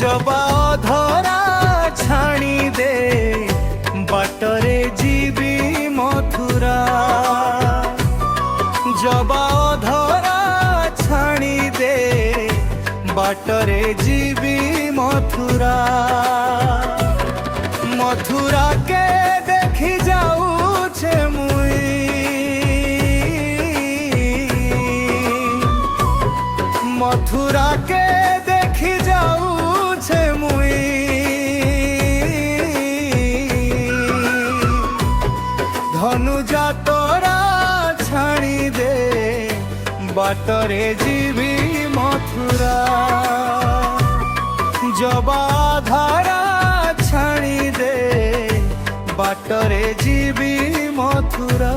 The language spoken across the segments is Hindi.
जबा धरा छाणी दे बाटरे जीवी मथुरा जबा धरा छाणी दे बाटरे जीवी मथुरा मथुरा के देखी जाऊछे मुई मथुरा के देखी जाऊछे मुई धनुजा तोरा छाणी दे बाटरे जीवी मथुरा जबा धारा छाणी दे बाटरे जीवी मथुरा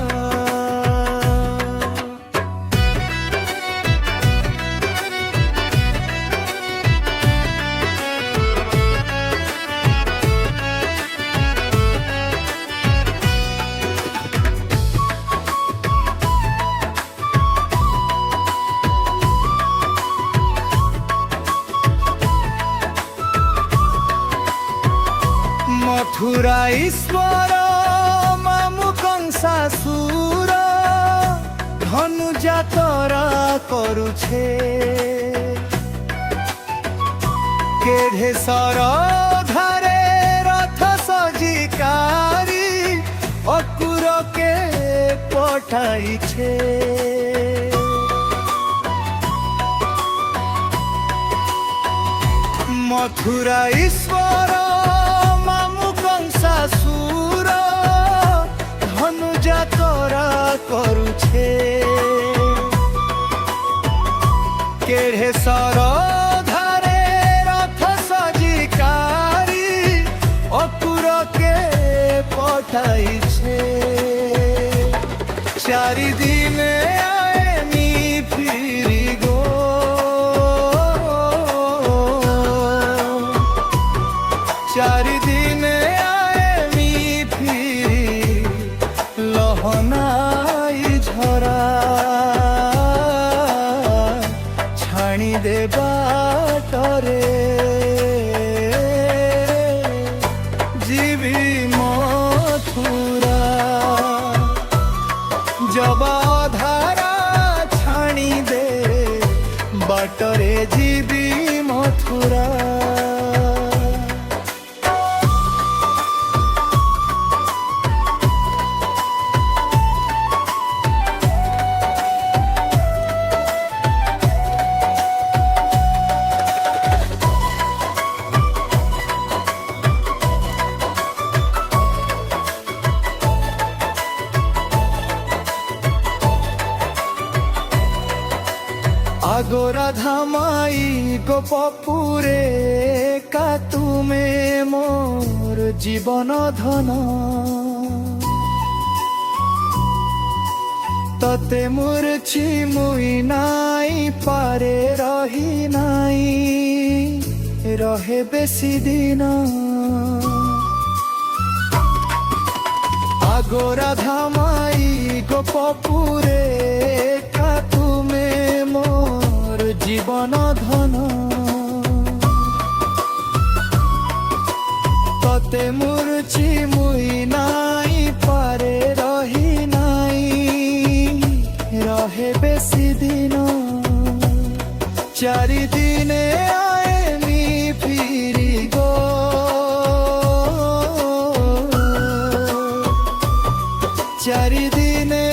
मथुरा ईश्वर मामु कंसासुर धनुजा तोरा करुछे केढ़े सर धारे रथ सजिकारी अकुर के पठाइछे मथुरा ईश्वर कंसासुर धनुजा तोरा करुछे केढ़े सर धारे रथ सजिकारी अकुर के पठाइछे चारि दिन आएनी फिरी गो चारि दिन छाणी दे बाटरे जीवी मथुरा जबा धारा छाणी दे बाटरे जीवी मथुरा आगोरा धामाई गोपपुरे का तुमे मोर जीवन धन तते मूर्छि मुई नाई पारे रही नाई रहे बेसी दिन आगोरा धामाई गोपपुरे का तुमे मोर जीवन धन तते मूर्छि मुई नाई पारे रही नाई रहे बेसी दिन चारि दिने आएनी फिरी गो चारि दिने